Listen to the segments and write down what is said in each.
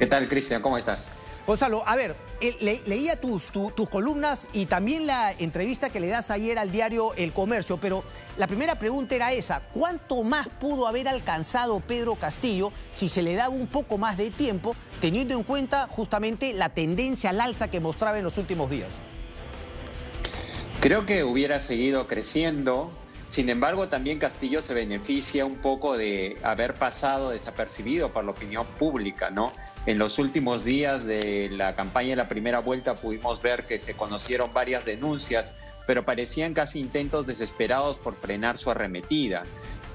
¿Qué tal, Cristian? ¿Cómo estás? Gonzalo, a ver, leía tus columnas y también la entrevista que le das ayer al diario El Comercio, pero la primera pregunta era esa: ¿cuánto más pudo haber alcanzado Pedro Castillo si se le daba un poco más de tiempo, teniendo en cuenta justamente la tendencia al alza que mostraba en los últimos días? Creo que hubiera seguido creciendo. Sin embargo, también Castillo se beneficia un poco de haber pasado desapercibido por la opinión pública, ¿no? En los últimos días de la campaña de la primera vuelta pudimos ver que se conocieron varias denuncias, pero parecían casi intentos desesperados por frenar su arremetida.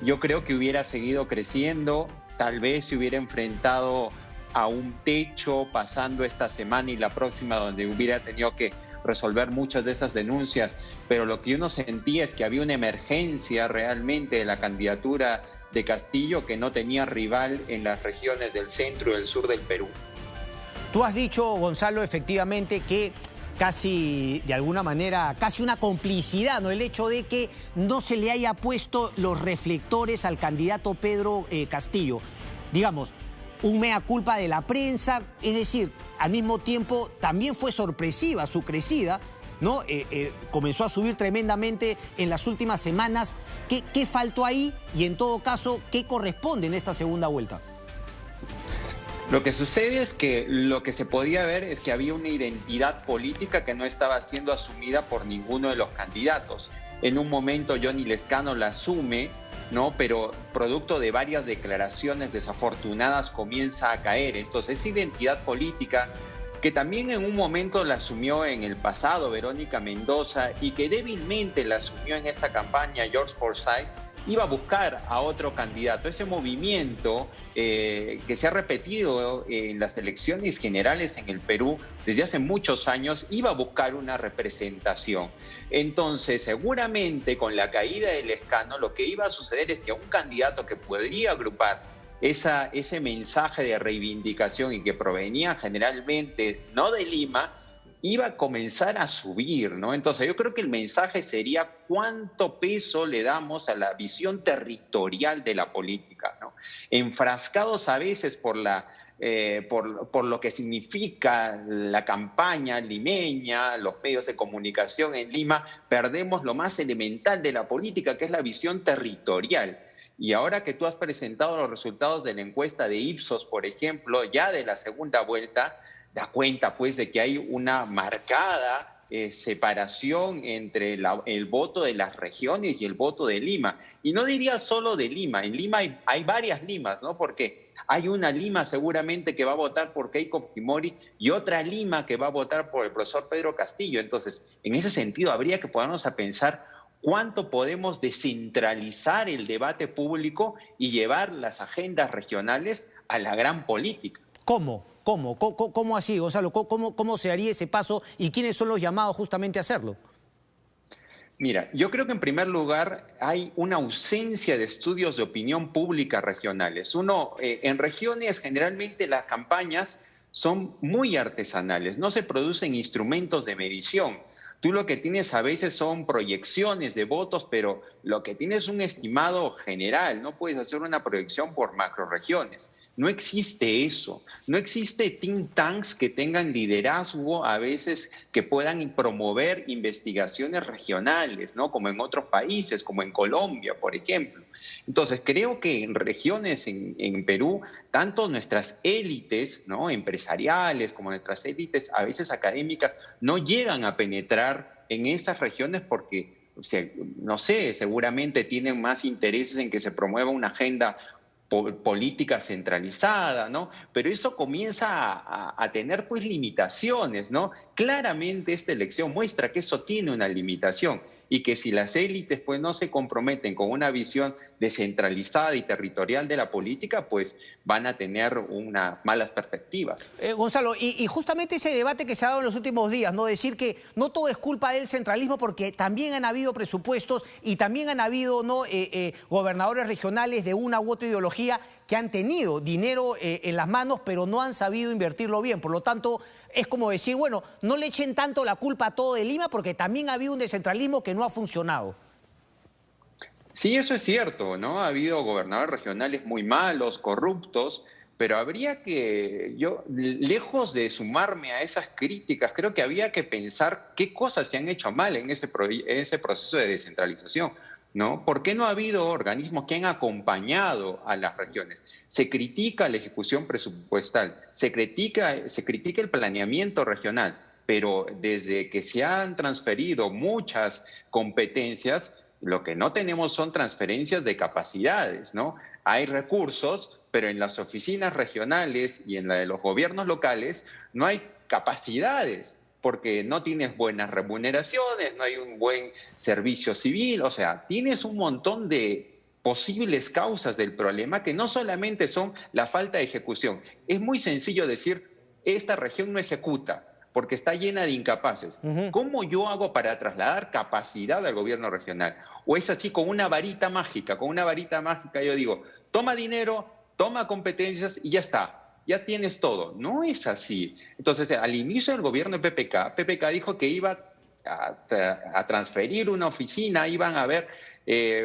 Yo creo que hubiera seguido creciendo, tal vez se hubiera enfrentado a un techo pasando esta semana y la próxima, donde hubiera tenido que resolver muchas de estas denuncias, pero lo que uno sentía es que había una emergencia realmente de la candidatura de Castillo, que no tenía rival en las regiones del centro y del sur del Perú. Tú has dicho, Gonzalo, efectivamente que casi, de alguna manera, casi una complicidad, ¿no? El hecho de que no se le haya puesto los reflectores al candidato Pedro Castillo. Digamos, un mea culpa de la prensa, es decir, al mismo tiempo también fue sorpresiva su crecida, ¿no? Comenzó a subir tremendamente en las últimas semanas. ¿Qué faltó ahí? Y en todo caso, ¿qué corresponde en esta segunda vuelta? Lo que sucede es que lo que se podía ver es que había una identidad política que no estaba siendo asumida por ninguno de los candidatos. En un momento Johnny Lescano la asume, ¿no? Pero producto de varias declaraciones desafortunadas comienza a caer. Entonces, esa identidad política, que también en un momento la asumió en el pasado Verónica Mendoza y que débilmente la asumió en esta campaña George Forsyth, iba a buscar a otro candidato. Ese movimiento que se ha repetido en las elecciones generales en el Perú desde hace muchos años, iba a buscar una representación. Entonces, seguramente con la caída del Lescano, lo que iba a suceder es que un candidato que podría agrupar ese mensaje de reivindicación y que provenía generalmente no de Lima, iba a comenzar a subir, ¿no? Entonces yo creo que el mensaje sería cuánto peso le damos a la visión territorial de la política, ¿no? Enfrascados a veces por lo que significa la campaña limeña, los medios de comunicación en Lima, perdemos lo más elemental de la política, que es la visión territorial. Y ahora que tú has presentado los resultados de la encuesta de Ipsos, por ejemplo, ya de la segunda vuelta, da cuenta pues de que hay una marcada separación entre el voto de las regiones y el voto de Lima. Y no diría solo de Lima, en Lima hay varias Limas, ¿no? Porque hay una Lima seguramente que va a votar por Keiko Fujimori y otra Lima que va a votar por el profesor Pedro Castillo. Entonces, en ese sentido, habría que ponernos a pensar cuánto podemos descentralizar el debate público y llevar las agendas regionales a la gran política. ¿Cómo así, Gonzalo? ¿Cómo se haría ese paso y quiénes son los llamados justamente a hacerlo? Mira, yo creo que en primer lugar hay una ausencia de estudios de opinión pública regionales. En regiones generalmente las campañas son muy artesanales, no se producen instrumentos de medición. Tú lo que tienes a veces son proyecciones de votos, pero lo que tienes es un estimado general, no puedes hacer una proyección por macroregiones. No existe eso, no existe think tanks que tengan liderazgo a veces que puedan promover investigaciones regionales, ¿no? Como en otros países, como en Colombia, por ejemplo. Entonces, creo que en regiones en Perú, tanto nuestras élites, ¿no? Empresariales como nuestras élites, a veces académicas, no llegan a penetrar en esas regiones porque, no sé, seguramente tienen más intereses en que se promueva una agenda política centralizada, ¿no? Pero eso comienza a tener pues limitaciones, ¿no? Claramente esta elección muestra que eso tiene una limitación y que si las élites pues no se comprometen con una visión descentralizada y territorial de la política, pues van a tener unas malas perspectivas. Gonzalo, y justamente ese debate que se ha dado en los últimos días, ¿no? Decir que no todo es culpa del centralismo porque también han habido presupuestos y también han habido, ¿no? Gobernadores regionales de una u otra ideología que han tenido dinero en las manos, pero no han sabido invertirlo bien. Por lo tanto, es como decir, bueno, no le echen tanto la culpa a todo de Lima porque también ha habido un descentralismo que no ha funcionado. Sí, eso es cierto, ¿no? Ha habido gobernadores regionales muy malos, corruptos, pero habría que, lejos de sumarme a esas críticas, creo que había que pensar qué cosas se han hecho mal en ese proceso de descentralización, ¿no? ¿Por qué no ha habido organismos que han acompañado a las regiones? Se critica la ejecución presupuestal, se critica el planeamiento regional, pero desde que se han transferido muchas competencias, lo que no tenemos son transferencias de capacidades, ¿no? Hay recursos, pero en las oficinas regionales y en la de los gobiernos locales no hay capacidades, porque no tienes buenas remuneraciones, no hay un buen servicio civil, o sea, tienes un montón de posibles causas del problema que no solamente son la falta de ejecución. Es muy sencillo decir, esta región no ejecuta, porque está llena de incapaces. ¿Cómo yo hago para trasladar capacidad al gobierno regional? O es así con una varita mágica, yo digo, toma dinero, toma competencias y ya está, ya tienes todo. No es así. Entonces, al inicio del gobierno de PPK dijo que iba a transferir una oficina, iban a haber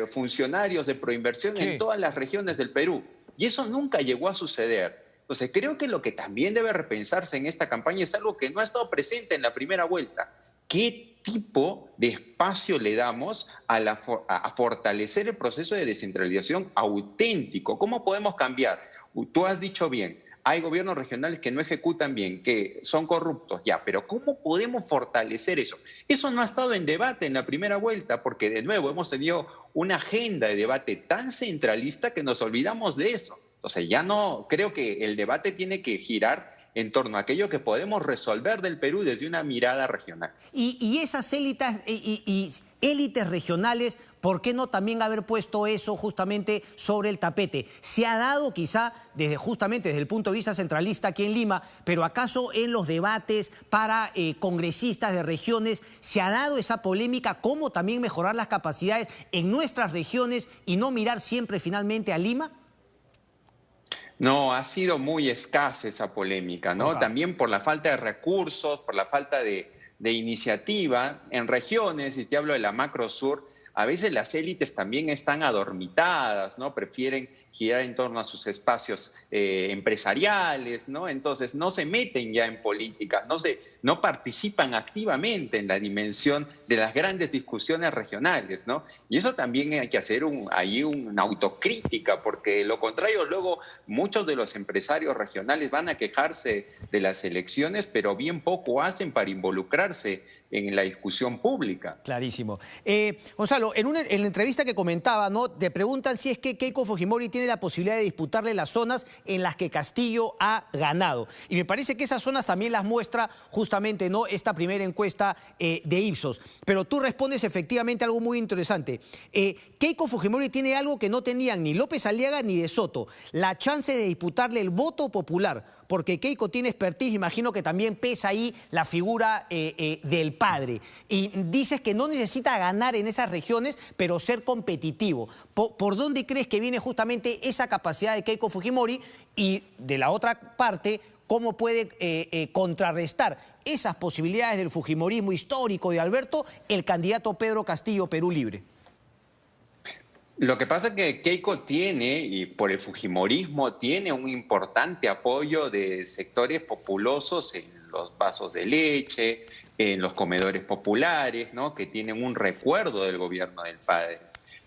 funcionarios de proinversión en todas las regiones del Perú. Y eso nunca llegó a suceder. Entonces, creo que lo que también debe repensarse en esta campaña es algo que no ha estado presente en la primera vuelta. ¿Qué tipo de espacio le damos a fortalecer el proceso de descentralización auténtico? ¿Cómo podemos cambiar? Tú has dicho bien, hay gobiernos regionales que no ejecutan bien, que son corruptos, ya, pero ¿cómo podemos fortalecer eso? Eso no ha estado en debate en la primera vuelta, porque de nuevo hemos tenido una agenda de debate tan centralista que nos olvidamos de eso. Entonces ya no, creo que el debate tiene que girar en torno a aquello que podemos resolver del Perú desde una mirada regional. Y esas élites regionales, ¿por qué no también haber puesto eso justamente sobre el tapete? Se ha dado quizá justamente desde el punto de vista centralista aquí en Lima, pero ¿acaso en los debates para congresistas de regiones se ha dado esa polémica? ¿Cómo también mejorar las capacidades en nuestras regiones y no mirar siempre finalmente a Lima? No, ha sido muy escasa esa polémica, ¿no? También por la falta de recursos, por la falta de iniciativa. En regiones, y te hablo de la macro sur, a veces las élites también están adormitadas, ¿no? Prefieren girar en torno a sus espacios empresariales, ¿no? Entonces no se meten ya en política, no participan activamente en la dimensión de las grandes discusiones regionales, ¿no? Y eso también hay que hacer ahí una autocrítica, porque de lo contrario luego muchos de los empresarios regionales van a quejarse de las elecciones, pero bien poco hacen para involucrarse en la discusión pública. Clarísimo. Gonzalo, en la entrevista que comentaba, ¿no?, te preguntan si es que Keiko Fujimori tiene la posibilidad de disputarle las zonas en las que Castillo ha ganado. Y me parece que esas zonas también las muestra justamente, ¿no?, esta primera encuesta de Ipsos. Pero tú respondes efectivamente algo muy interesante. Keiko Fujimori tiene algo que no tenían ni López Aliaga ni De Soto: la chance de disputarle el voto popular. Porque Keiko tiene expertise, imagino que también pesa ahí la figura del padre. Y dices que no necesita ganar en esas regiones, pero ser competitivo. ¿Por dónde crees que viene justamente esa capacidad de Keiko Fujimori? Y de la otra parte, ¿cómo puede contrarrestar esas posibilidades del fujimorismo histórico de Alberto el candidato Pedro Castillo, Perú Libre? Lo que pasa es que Keiko tiene, y por el fujimorismo, tiene un importante apoyo de sectores populosos en los vasos de leche, en los comedores populares, ¿no?, que tienen un recuerdo del gobierno del padre.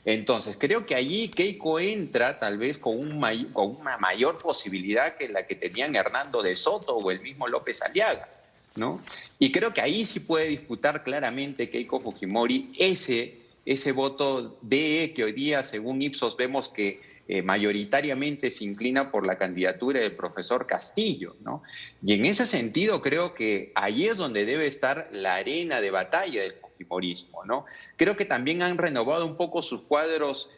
Entonces, creo que allí Keiko entra tal vez con una mayor posibilidad que la que tenían Hernando de Soto o el mismo López Aliaga, ¿no? Y creo que ahí sí puede disputar claramente Keiko Fujimori ese voto que hoy día, según Ipsos, vemos que mayoritariamente se inclina por la candidatura del profesor Castillo, ¿no? Y en ese sentido creo que ahí es donde debe estar la arena de batalla del fujimorismo, ¿no? Creo que también han renovado un poco sus cuadros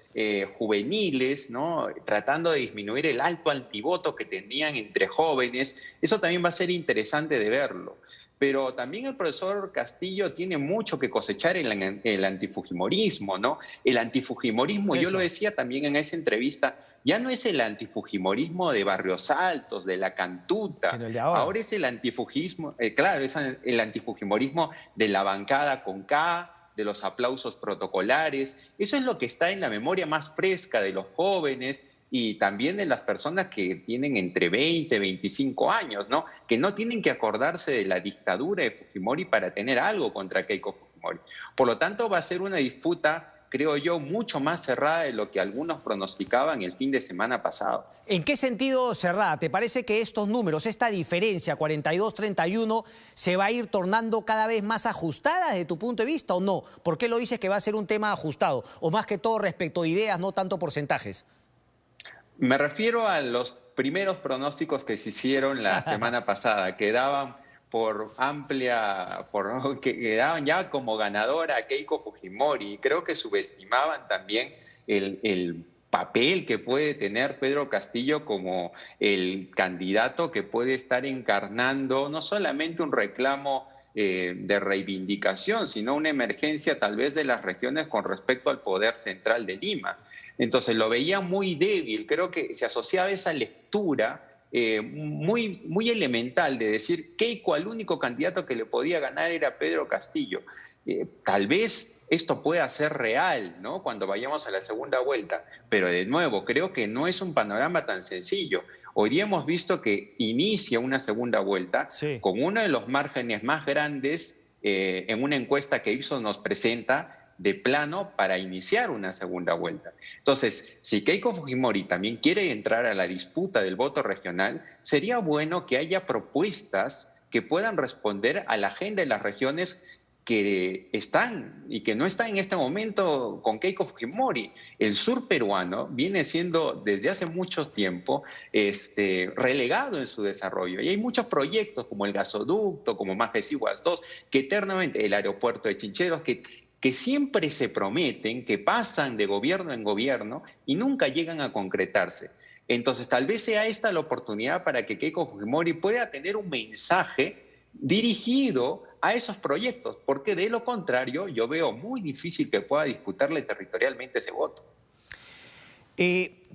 juveniles, ¿no?, tratando de disminuir el alto antivoto que tenían entre jóvenes. Eso también va a ser interesante de verlo. Pero también el profesor Castillo tiene mucho que cosechar en el antifujimorismo, ¿no? El antifujimorismo, yo lo decía también en esa entrevista, ya no es el antifujimorismo de Barrios Altos, de La Cantuta. Ahora es el antifujismo, claro, es el antifujimorismo de la bancada con K, de los aplausos protocolares. Eso es lo que está en la memoria más fresca de los jóvenes y también de las personas que tienen entre 20 y 25 años, ¿no? Que no tienen que acordarse de la dictadura de Fujimori para tener algo contra Keiko Fujimori. Por lo tanto, va a ser una disputa, creo yo, mucho más cerrada de lo que algunos pronosticaban el fin de semana pasado. ¿En qué sentido cerrada? ¿Te parece que estos números, esta diferencia 42-31, se va a ir tornando cada vez más ajustada desde tu punto de vista o no? ¿Por qué lo dices que va a ser un tema ajustado? O más que todo respecto a ideas, no tanto porcentajes. Me refiero a los primeros pronósticos que se hicieron la semana pasada, que daban que daban ya como ganadora a Keiko Fujimori. Creo que subestimaban también el papel que puede tener Pedro Castillo como el candidato que puede estar encarnando no solamente un reclamo de reivindicación, sino una emergencia tal vez de las regiones con respecto al poder central de Lima. Entonces lo veía muy débil, creo que se asociaba esa lectura muy elemental de decir Keiko al único candidato que le podía ganar era Pedro Castillo. Tal vez esto pueda ser real, ¿no? Cuando vayamos a la segunda vuelta, pero de nuevo creo que no es un panorama tan sencillo. Hoy día hemos visto que inicia una segunda vuelta con uno de los márgenes más grandes en una encuesta que Ipsos nos presenta de plano para iniciar una segunda vuelta. Entonces, si Keiko Fujimori también quiere entrar a la disputa del voto regional, sería bueno que haya propuestas que puedan responder a la agenda de las regiones que están y que no están en este momento con Keiko Fujimori. El sur peruano viene siendo desde hace mucho tiempo relegado en su desarrollo y hay muchos proyectos como el gasoducto, como Majesiguas 2, que eternamente, el aeropuerto de Chincheros, que siempre se prometen, que pasan de gobierno en gobierno y nunca llegan a concretarse. Entonces, tal vez sea esta la oportunidad para que Keiko Fujimori pueda tener un mensaje dirigido a esos proyectos, porque de lo contrario yo veo muy difícil que pueda disputarle territorialmente ese voto.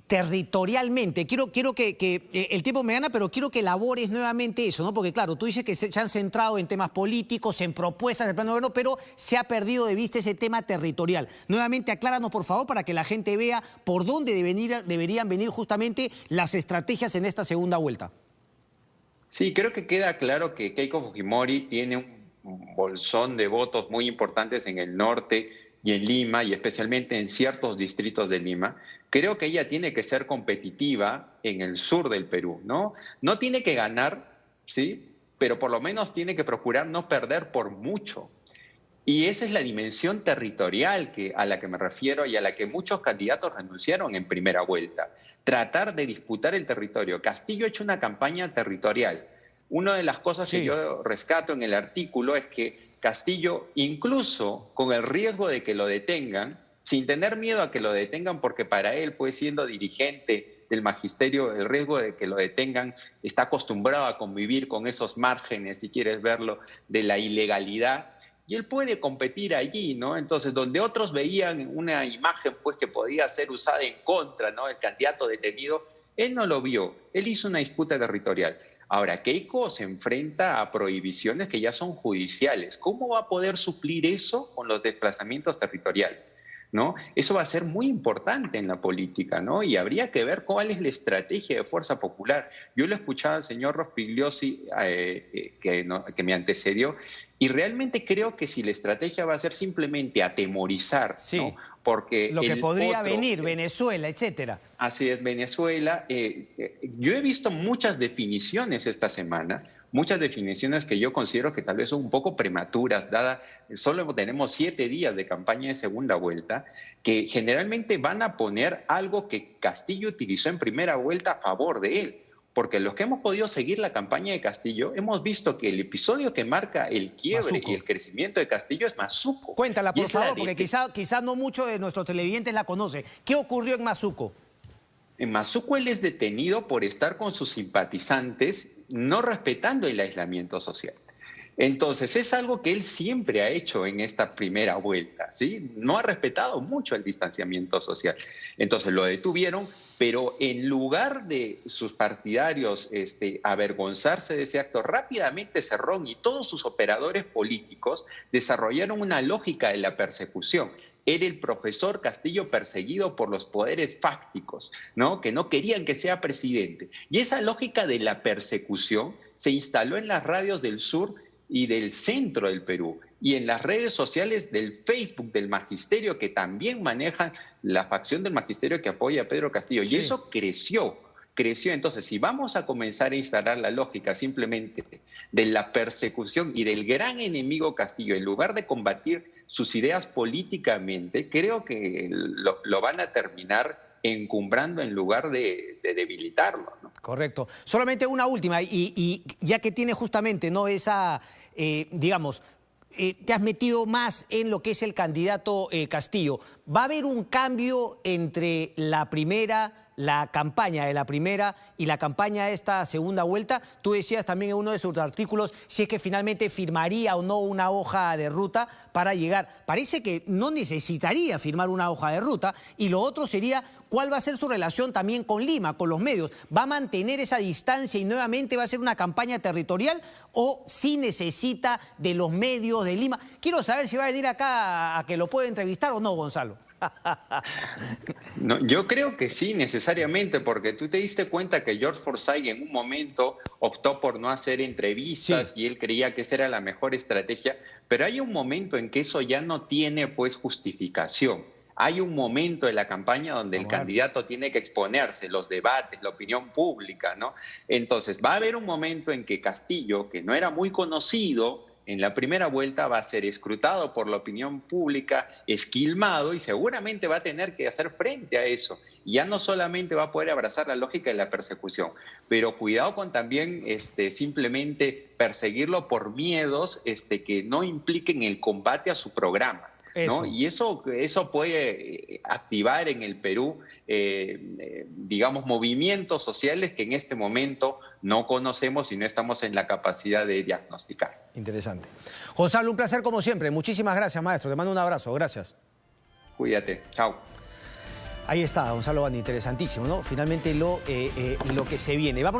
Territorialmente, quiero que el tiempo me gana, pero quiero que elabores nuevamente eso, ¿no? Porque claro, tú dices que se han centrado en temas políticos, en propuestas del plan de gobierno, pero se ha perdido de vista ese tema territorial. Nuevamente, acláranos, por favor, para que la gente vea por dónde deberían venir justamente las estrategias en esta segunda vuelta. Sí, creo que queda claro que Keiko Fujimori tiene un bolsón de votos muy importantes en el norte y en Lima, y especialmente en ciertos distritos de Lima. Creo que ella tiene que ser competitiva en el sur del Perú, ¿no? No tiene que ganar, ¿sí? Pero por lo menos tiene que procurar no perder por mucho. Y esa es la dimensión territorial a la que me refiero y a la que muchos candidatos renunciaron en primera vuelta. Tratar de disputar el territorio. Castillo ha hecho una campaña territorial. Una de las cosas que yo rescato en el artículo es que Castillo, incluso con el riesgo de que lo detengan, sin tener miedo a que lo detengan, porque para él, pues siendo dirigente del magisterio, el riesgo de que lo detengan, está acostumbrado a convivir con esos márgenes, si quieres verlo, de la ilegalidad, y él puede competir allí, ¿no? Entonces, donde otros veían una imagen, pues, que podía ser usada en contra, ¿no? El candidato detenido, él no lo vio, él hizo una disputa territorial. Ahora, Keiko se enfrenta a prohibiciones que ya son judiciales. ¿Cómo va a poder suplir eso con los desplazamientos territoriales? ¿No? Eso va a ser muy importante en la política, ¿no? Y habría que ver cuál es la estrategia de Fuerza Popular. Yo lo escuchaba al señor Rospigliosi, que me antecedió, y realmente creo que si la estrategia va a ser simplemente atemorizar, ¿no? Porque lo que podría venir, Venezuela, etcétera. Así es, Venezuela. Yo he visto muchas definiciones esta semana, muchas definiciones que yo considero que tal vez son un poco prematuras, dada solo tenemos 7 días de campaña de segunda vuelta, que generalmente van a poner algo que Castillo utilizó en primera vuelta a favor de él. Porque los que hemos podido seguir la campaña de Castillo, hemos visto que el episodio que marca el quiebre y el crecimiento de Castillo es Mazuco. Cuéntala, por favor, porque quizá no muchos de nuestros televidentes la conocen. ¿Qué ocurrió en Mazuco? En Mazuco él es detenido por estar con sus simpatizantes no respetando el aislamiento social. Entonces, es algo que él siempre ha hecho en esta primera vuelta, ¿sí? No ha respetado mucho el distanciamiento social. Entonces, lo detuvieron, pero en lugar de sus partidarios avergonzarse de ese acto, rápidamente Cerrón y todos sus operadores políticos desarrollaron una lógica de la persecución. era el profesor Castillo perseguido por los poderes fácticos, ¿no? Que no querían que sea presidente. Y esa lógica de la persecución se instaló en las radios del sur y del centro del Perú, y en las redes sociales del Facebook del magisterio, que también manejan la facción del magisterio que apoya a Pedro Castillo. Sí. Y eso creció. Entonces, si vamos a comenzar a instalar la lógica simplemente de la persecución y del gran enemigo Castillo, en lugar de combatir sus ideas políticamente, creo que lo van a terminar encumbrando en lugar de debilitarlo, ¿no? Correcto. Solamente una última, y ya que tiene justamente, ¿no?, esa, digamos, te has metido más en lo que es el candidato Castillo. ¿Va a haber un cambio entre la campaña de la primera y la campaña de esta segunda vuelta? Tú decías también en uno de sus artículos si es que finalmente firmaría o no una hoja de ruta para llegar. Parece que no necesitaría firmar una hoja de ruta. Y lo otro sería, ¿cuál va a ser su relación también con Lima, con los medios? ¿Va a mantener esa distancia y nuevamente va a ser una campaña territorial o sí necesita de los medios de Lima? Quiero saber si va a venir acá a que lo pueda entrevistar o no, Gonzalo. No, yo creo que sí, necesariamente, porque tú te diste cuenta que George Forsyth en un momento optó por no hacer entrevistas, sí, y él creía que esa era la mejor estrategia, pero hay un momento en que eso ya no tiene pues justificación. Hay un momento de la campaña donde el candidato tiene que exponerse, los debates, la opinión pública, ¿no? Entonces va a haber un momento en que Castillo, que no era muy conocido en la primera vuelta, va a ser escrutado por la opinión pública, esquilmado, y seguramente va a tener que hacer frente a eso. Y ya no solamente va a poder abrazar la lógica de la persecución, pero cuidado con también simplemente perseguirlo por miedos que no impliquen el combate a su programa, ¿no? Y eso puede activar en el Perú, digamos, movimientos sociales que en este momento no conocemos y no estamos en la capacidad de diagnosticar. Interesante. Gonzalo, un placer como siempre. Muchísimas gracias, maestro. Te mando un abrazo. Gracias. Cuídate. Chao. Ahí está, Gonzalo Bandi. Interesantísimo, ¿no? Finalmente lo que se viene. Vámonos.